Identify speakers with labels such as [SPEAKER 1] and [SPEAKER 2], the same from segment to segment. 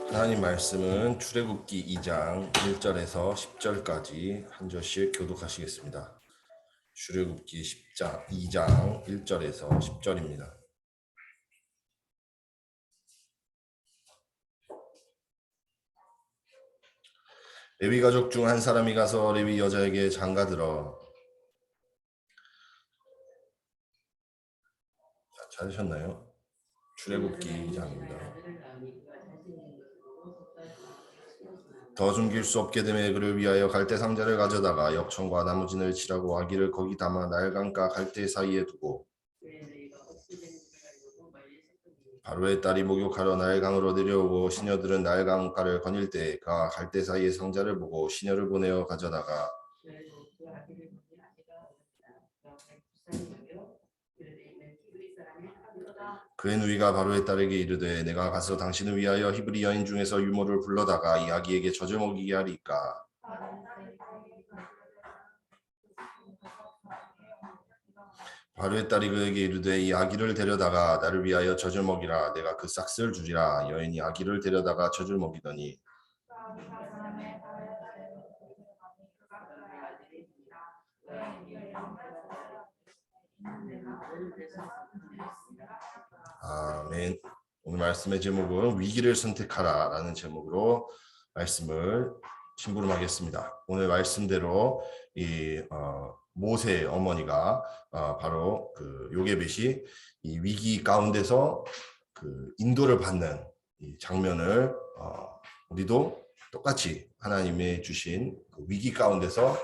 [SPEAKER 1] 하나님 말씀은 출애굽기 2장 1절에서 10절까지 한 절씩 교독하시겠습니다. 출애굽기 2장 1절에서 10절입니다. 레위 가족 중 한 사람이 가서 레위 여자에게 장가들어. 찾으셨나요? 출애굽기 2장입니다. 더 숨길 수 없게 되매 그를 위하여 갈대 상자를 가져다가 역청과 나무진을 칠하고 아기를 거기 담아 날강과 갈대 사이에 두고 바로의 딸이 목욕하러 날강으로 내려오고 시녀들은 날강가를 거닐 때 그가 갈대 사이의 상자를 보고 시녀를 보내어 가져다가 그의 누이가 바로의 딸에게 이르되 내가 가서 당신을 위하여 히브리 여인 중에서 유모를 불러다가 이 아기에게 젖을 먹이게 하리까. 바로의 딸이 그에게 이르되 이 아기를 데려다가 나를 위하여 젖을 먹이라. 내가 그 싹스를 주리라. 여인이 아기를 데려다가 젖을 먹이더니 아멘. 오늘 말씀의 제목은 위기를 선택하라 라는 제목으로 말씀을 심부름하겠습니다. 오늘 말씀대로 이 모세의 어머니가 바로 그 요게벳이 이 위기 가운데서 그 인도를 받는 이 장면을 우리도 똑같이 하나님의 주신 그 위기 가운데서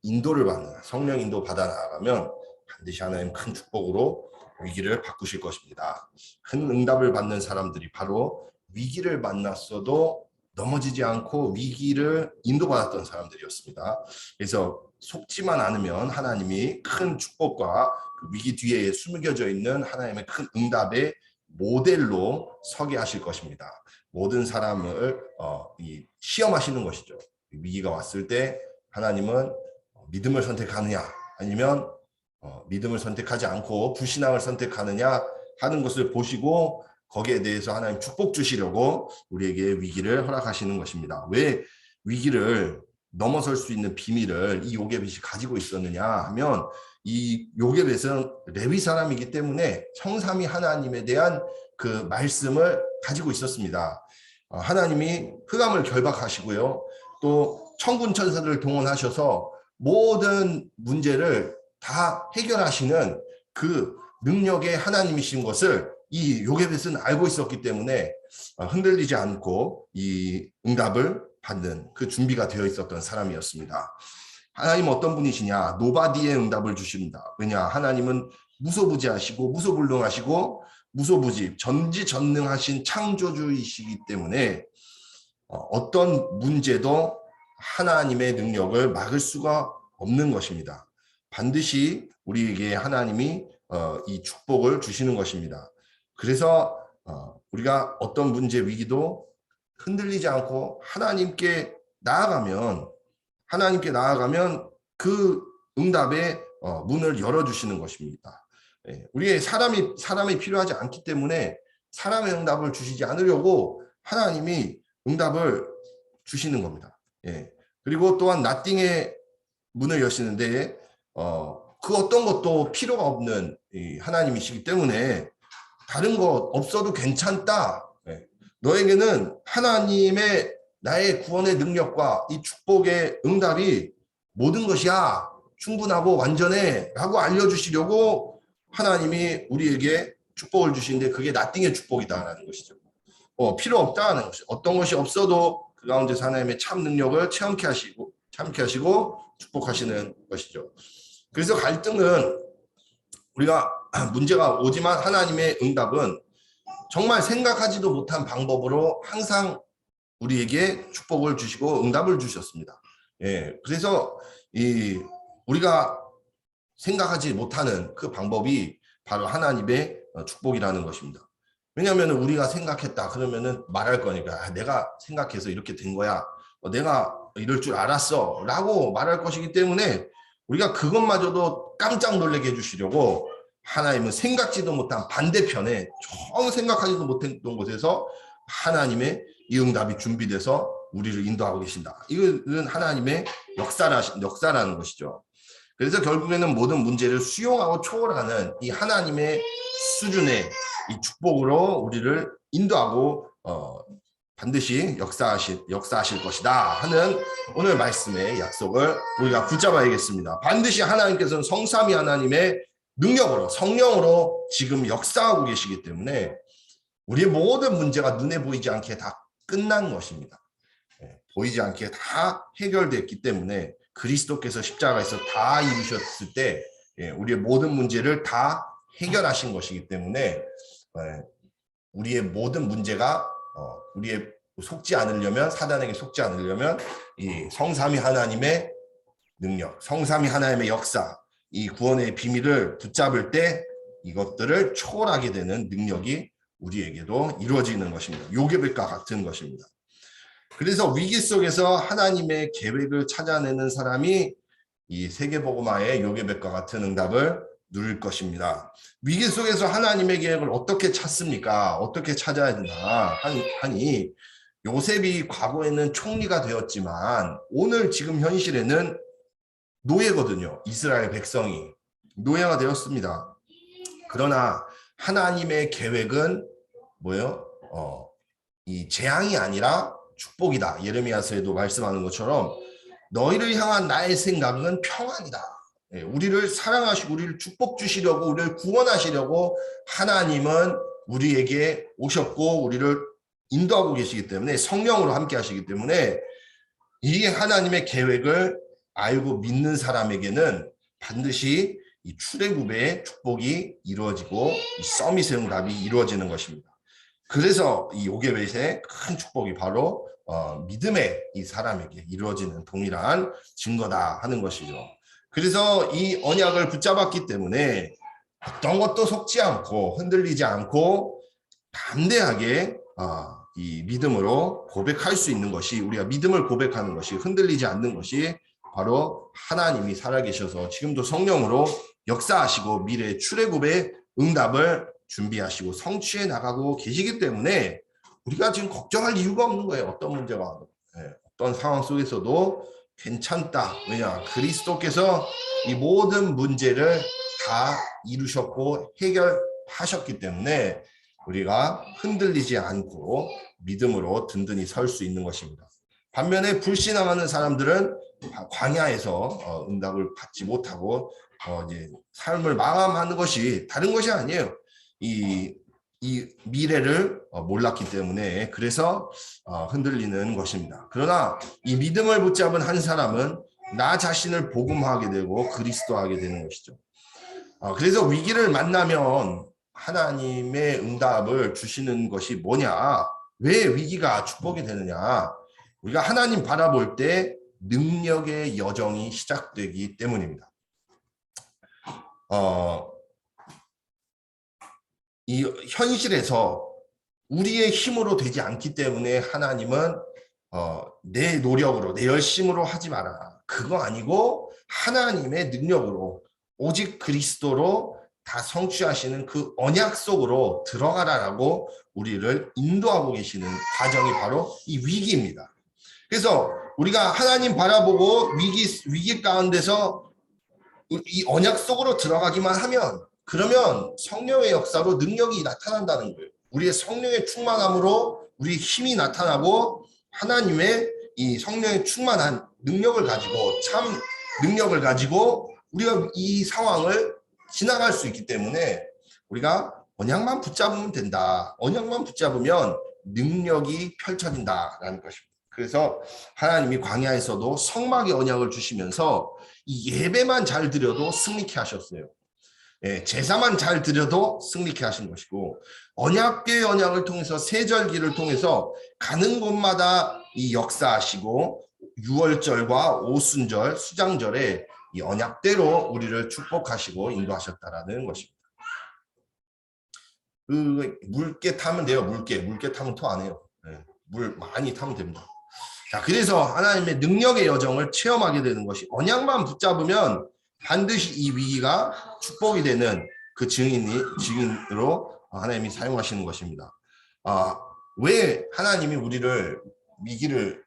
[SPEAKER 1] 인도를 받는 성령 인도 받아 나가면 반드시 하나님 큰 축복으로 위기를 바꾸실 것입니다. 큰 응답을 받는 사람들이 바로 위기를 만났어도 넘어지지 않고 위기를 인도받았던 사람들이었습니다. 그래서 속지만 않으면 하나님이 큰 축복과 그 위기 뒤에 숨겨져 있는 하나님의 큰 응답의 모델로 서게 하실 것입니다. 모든 사람을 시험하시는 것이죠. 위기가 왔을 때 하나님은 믿음을 선택하느냐 아니면 믿음을 선택하지 않고 불신앙을 선택하느냐 하는 것을 보시고 거기에 대해서 하나님 축복 주시려고 우리에게 위기를 허락하시는 것입니다. 왜 위기를 넘어설 수 있는 비밀을 이 요게벳이 가지고 있었느냐 하면 이 요게벳은 레위 사람이기 때문에 성삼위 하나님에 대한 그 말씀을 가지고 있었습니다. 하나님이 흑암을 결박하시고요. 또 천군 천사들을 동원하셔서 모든 문제를 다 해결하시는 그 능력의 하나님이신 것을 이 요게벳은 알고 있었기 때문에 흔들리지 않고 이 응답을 받는 그 준비가 되어 있었던 사람이었습니다. 하나님 어떤 분이시냐? 노바디의 응답을 주십니다. 왜냐? 하나님은 무소부지하시고 무소불능하시고 무소부지 전지전능하신 창조주이시기 때문에 어떤 문제도 하나님의 능력을 막을 수가 없는 것입니다. 반드시 우리에게 하나님이 이 축복을 주시는 것입니다. 그래서 우리가 어떤 문제 위기도 흔들리지 않고 하나님께 나아가면 그 응답의 문을 열어주시는 것입니다. 우리의 사람이 필요하지 않기 때문에 사람의 응답을 주시지 않으려고 하나님이 응답을 주시는 겁니다. 그리고 또한 나띵의 문을 여시는데 그 어떤 것도 필요가 없는 하나님이시기 때문에 다른 것 없어도 괜찮다. 너에게는 하나님의 나의 구원의 능력과 이 축복의 응답이 모든 것이야. 충분하고 완전해 라고 알려주시려고 하나님이 우리에게 축복을 주시는데 그게 나띵의 축복이다라는 것이죠. 필요 없다는 것이 어떤 것이 없어도 그 가운데서 하나님의 참 능력을 참게 하시고 축복하시는 것이죠. 그래서 갈등은 우리가 문제가 오지만 하나님의 응답은 정말 생각하지도 못한 방법으로 항상 우리에게 축복을 주시고 응답을 주셨습니다. 그래서 우리가 생각하지 못하는 그 방법이 바로 하나님의 축복이라는 것입니다. 왜냐하면 우리가 생각했다 그러면은 말할 거니까 내가 생각해서 이렇게 된 거야. 내가 이럴 줄 알았어 라고 말할 것이기 때문에 우리가 그것마저도 깜짝 놀라게 해주시려고 하나님은 생각지도 못한 반대편에 전혀 생각하지도 못했던 곳에서 하나님의 이 응답이 준비돼서 우리를 인도하고 계신다. 이건 하나님의 역사라는 것이죠. 그래서 결국에는 모든 문제를 수용하고 초월하는 이 하나님의 수준의 이 축복으로 우리를 인도하고 반드시 역사하실 것이다 하는 오늘 말씀의 약속을 우리가 붙잡아야겠습니다. 반드시 하나님께서는 성삼위 하나님의 능력으로 성령으로 지금 역사하고 계시기 때문에 우리의 모든 문제가 눈에 보이지 않게 다 끝난 것입니다. 보이지 않게 다 해결됐기 때문에 그리스도께서 십자가에서 다 이루셨을 때 우리의 모든 문제를 다 해결하신 것이기 때문에 우리의 모든 문제가 우리의 속지 않으려면 사단에게 속지 않으려면 이 성삼위 하나님의 능력, 성삼위 하나님의 역사, 이 구원의 비밀을 붙잡을 때 이것들을 초월하게 되는 능력이 우리에게도 이루어지는 것입니다. 요괴백과 같은 것입니다. 그래서 위기 속에서 하나님의 계획을 찾아내는 사람이 이 세계복음화의 요괴백과 같은 응답을 누릴 것입니다. 위기 속에서 하나님의 계획을 어떻게 찾습니까? 어떻게 찾아야 되나 하니 요셉이 과거에는 총리가 되었지만 오늘 지금 현실에는 노예거든요. 이스라엘 백성이 노예가 되었습니다. 그러나 하나님의 계획은 뭐예요? 이 재앙이 아니라 축복이다. 예레미야서에도 말씀하는 것처럼 너희를 향한 나의 생각은 평안이다. 우리를 사랑하시고 우리를 축복 주시려고 우리를 구원하시려고 하나님은 우리에게 오셨고 우리를 인도하고 계시기 때문에 성령으로 함께 하시기 때문에 이 하나님의 계획을 알고 믿는 사람에게는 반드시 이 출애굽의 축복이 이루어지고 이 서밋의 응답이 이루어지는 것입니다. 그래서 이 요괴벳의 큰 축복이 바로 믿음의 이 사람에게 이루어지는 동일한 증거다 하는 것이죠. 그래서 이 언약을 붙잡았기 때문에 어떤 것도 속지 않고 흔들리지 않고 담대하게 이 믿음으로 고백할 수 있는 것이 우리가 믿음을 고백하는 것이 흔들리지 않는 것이 바로 하나님이 살아계셔서 지금도 성령으로 역사하시고 미래의 출애굽의 응답을 준비하시고 성취해 나가고 계시기 때문에 우리가 지금 걱정할 이유가 없는 거예요. 어떤 문제가 어떤 상황 속에서도 괜찮다. 왜냐? 그리스도께서 이 모든 문제를 다 이루셨고 해결하셨기 때문에 우리가 흔들리지 않고 믿음으로 든든히 설 수 있는 것입니다. 반면에 불신앙하는 사람들은 광야에서 응답을 받지 못하고 이제 삶을 마감하는 것이 다른 것이 아니에요. 이 미래를 몰랐기 때문에 그래서 흔들리는 것입니다. 그러나 이 믿음을 붙잡은 한 사람은 나 자신을 복음화하게 되고 그리스도하게 되는 것이죠. 그래서 위기를 만나면 하나님의 응답을 주시는 것이 뭐냐? 왜 위기가 축복이 되느냐? 우리가 하나님 바라볼 때 능력의 여정이 시작되기 때문입니다. 이 현실에서 우리의 힘으로 되지 않기 때문에 하나님은 내 노력으로 내 열심으로 하지 마라. 그거 아니고 하나님의 능력으로 오직 그리스도로 다 성취하시는 그 언약 속으로 들어가라라고 우리를 인도하고 계시는 과정이 바로 이 위기입니다. 그래서 우리가 하나님 바라보고 위기 가운데서 이 언약 속으로 들어가기만 하면 그러면 성령의 역사로 능력이 나타난다는 거예요. 우리의 성령의 충만함으로 우리의 힘이 나타나고 하나님의 이 성령의 충만한 능력을 가지고 참 능력을 가지고 우리가 이 상황을 지나갈 수 있기 때문에 우리가 언약만 붙잡으면 된다. 언약만 붙잡으면 능력이 펼쳐진다라는 것입니다. 그래서 하나님이 광야에서도 성막의 언약을 주시면서 이 예배만 잘 드려도 승리케 하셨어요. 제사만 잘 드려도 승리케 하신 것이고 언약궤의 언약을 통해서 세절기를 통해서 가는 곳마다 이 역사하시고 유월절과 오순절, 수장절에 이 언약대로 우리를 축복하시고 인도하셨다라는 것입니다. 그 물개 타면 돼요. 물개 타면 토 안 해요. 물 많이 타면 됩니다. 자, 그래서 하나님의 능력의 여정을 체험하게 되는 것이 언약만 붙잡으면 반드시 이 위기가 축복이 되는 그 증인으로 하나님이 사용하시는 것입니다. 왜 하나님이 우리를 위기를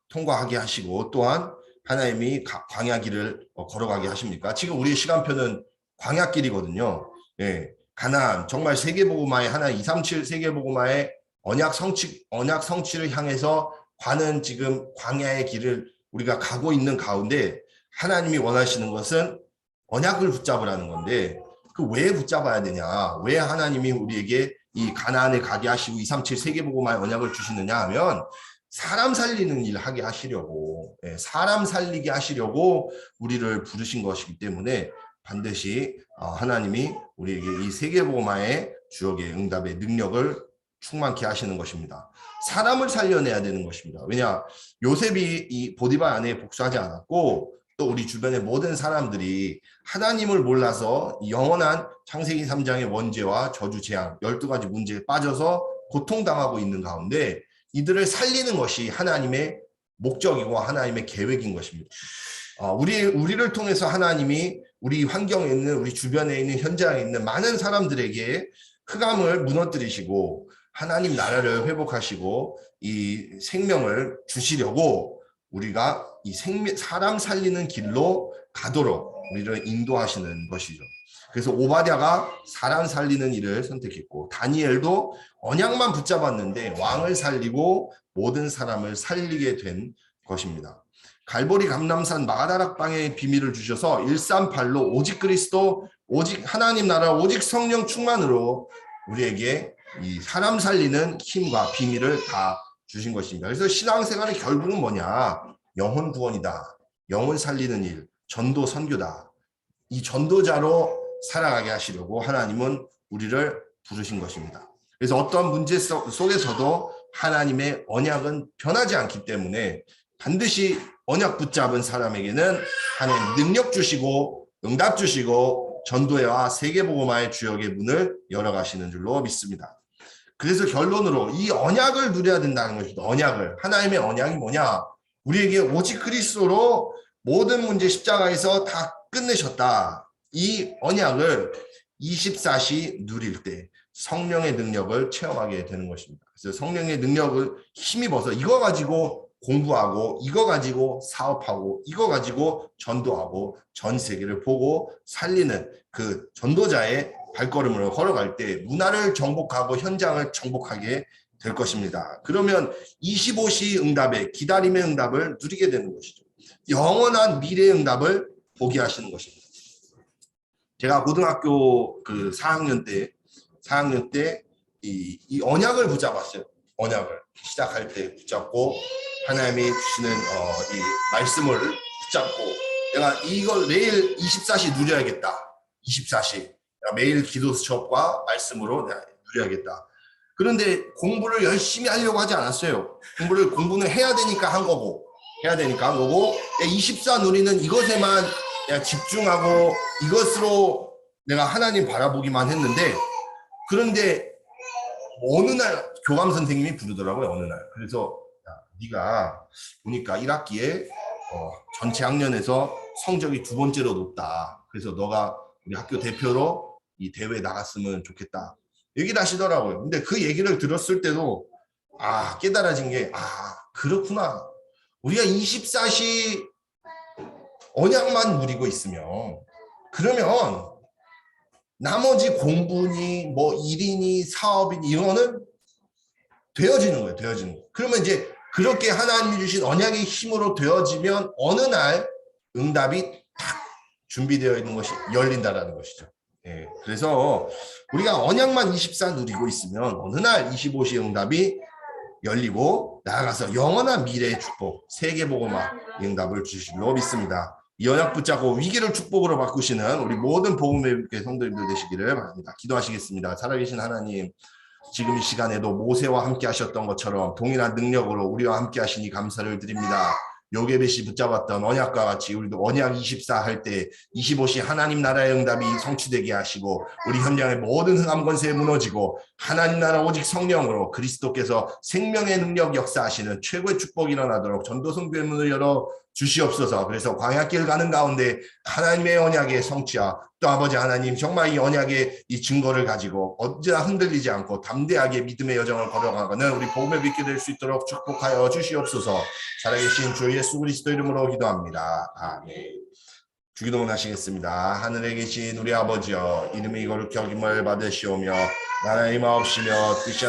[SPEAKER 1] 통과하게 하시고 또한 하나님이 광야길을 걸어가게 하십니까? 지금 우리의 시간표는 광야길이거든요. 예, 가나안 정말 세계복음화의 하나 237 세계복음화의 언약 성취를 향해서 가는 지금 광야의 길을 우리가 가고 있는 가운데 하나님이 원하시는 것은 언약을 붙잡으라는 건데 그 왜 붙잡아야 되냐? 왜 하나님이 우리에게 이 가나안에 가게 하시고 237 세계복음화의 언약을 주시느냐 하면 사람 살리는 일 하게 하시려고, 사람 살리게 하시려고 우리를 부르신 것이기 때문에 반드시 하나님이 우리에게 이 세계복음화의 주역의 응답의 능력을 충만케 하시는 것입니다. 사람을 살려내야 되는 것입니다. 왜냐, 요셉이 이 보디발 아내에 복수하지 않았고 또 우리 주변의 모든 사람들이 하나님을 몰라서 영원한 창세기 3장의 원죄와 저주 재앙 12가지 문제에 빠져서 고통당하고 있는 가운데 이들을 살리는 것이 하나님의 목적이고 하나님의 계획인 것입니다. 우리를 통해서 하나님이 우리 환경에 있는 우리 주변에 있는 현장에 있는 많은 사람들에게 흑암을 무너뜨리시고 하나님 나라를 회복하시고 이 생명을 주시려고 우리가 이 사람 살리는 길로 가도록 우리를 인도하시는 것이죠. 그래서 오바댜가 사람 살리는 일을 선택했고 다니엘도 언약만 붙잡았는데 왕을 살리고 모든 사람을 살리게 된 것입니다. 갈보리 감람산 마가다락방의 비밀을 주셔서 138로 오직 그리스도 오직 하나님 나라 오직 성령 충만으로 우리에게 이 사람 살리는 힘과 비밀을 다 주신 것입니다. 그래서 신앙생활의 결국은 뭐냐? 영혼 구원이다. 영혼 살리는 일, 전도 선교다. 이 전도자로 살아가게 하시려고 하나님은 우리를 부르신 것입니다. 그래서 어떠한 문제 속에서도 하나님의 언약은 변하지 않기 때문에 반드시 언약 붙잡은 사람에게는 하나님 능력 주시고 응답 주시고 전도와 세계복음화의 주역의 문을 열어가시는 줄로 믿습니다. 그래서 결론으로 이 언약을 누려야 된다는 것입니다. 언약을. 하나님의 언약이 뭐냐? 우리에게 오직 그리스도로 모든 문제 십자가에서 다 끝내셨다. 이 언약을 24시 누릴 때 성령의 능력을 체험하게 되는 것입니다. 그래서 성령의 능력을 힘입어서 이거 가지고 공부하고 이거 가지고 사업하고 이거 가지고 전도하고 전 세계를 보고 살리는 그 전도자의 발걸음을 걸어갈 때 문화를 정복하고 현장을 정복하게 될 것입니다. 그러면 25시 응답의 기다림의 응답을 누리게 되는 것이죠. 영원한 미래의 응답을 보게 하시는 것입니다. 제가 고등학교 그 4학년 때 이 언약을 붙잡았어요. 언약을 시작할 때 붙잡고 하나님이 주시는 이 말씀을 붙잡고 내가 이걸 매일 24시 누려야겠다. 24시 매일 기도 수첩과 말씀으로 내가 누려야겠다. 그런데 공부를 열심히 하려고 하지 않았어요. 공부는 해야 되니까 한 거고 24 누리는 이것에만 내가 집중하고 이것으로 내가 하나님 바라보기만 했는데 그런데 어느 날 교감 선생님이 부르더라고요. 어느 날. 그래서 야, 네가 보니까 1학기에 전체 학년에서 성적이 2번째로 높다. 그래서 너가 우리 학교 대표로 이 대회에 나갔으면 좋겠다. 얘기를 하시더라고요. 근데 그 얘기를 들었을 때도 깨달아진 게 그렇구나. 우리가 24시 언약만 누리고 있으면 그러면 나머지 공부니 뭐 일이니 사업이니 이거는 되어지는 거예요. 그러면 이제 그렇게 하나님이 주신 언약의 힘으로 되어지면 어느 날 응답이 딱 준비되어 있는 것이 열린다라는 것이죠. 예, 그래서 우리가 언약만 24 누리고 있으면 어느 날 25시 응답이 열리고 나아가서 영원한 미래의 축복, 세계복음화 응답을 주실로 믿습니다. 이 언약 붙잡고 위기를 축복으로 바꾸시는 우리 모든 복음의 성도님들 되시기를 바랍니다. 기도하시겠습니다. 살아계신 하나님, 지금 이 시간에도 모세와 함께 하셨던 것처럼 동일한 능력으로 우리와 함께 하시니 감사를 드립니다. 요게벳이 붙잡았던 언약과 같이 우리도 언약 24 할 때 25시 하나님 나라의 응답이 성취되게 하시고 우리 현장의 모든 흑암 권세 무너지고 하나님 나라 오직 성령으로 그리스도께서 생명의 능력 역사하시는 최고의 축복이 일어나도록 전도 선교의 문을 열어 주시옵소서. 그래서 광야길 가는 가운데 하나님의 언약의 성취와 또 아버지 하나님 정말 이 언약의 이 증거를 가지고 언제나 흔들리지 않고 담대하게 믿음의 여정을 걸어가는 우리 복음을 믿게 될 수 있도록 축복하여 주시옵소서. 살아계신 주 예수 그리스도 이름으로 기도합니다. 아멘. 주기도문 하시겠습니다. 하늘에 계신 우리 아버지여, 이름이 거룩히 여김을 받으시오며 나라의 마옵시며 뜻이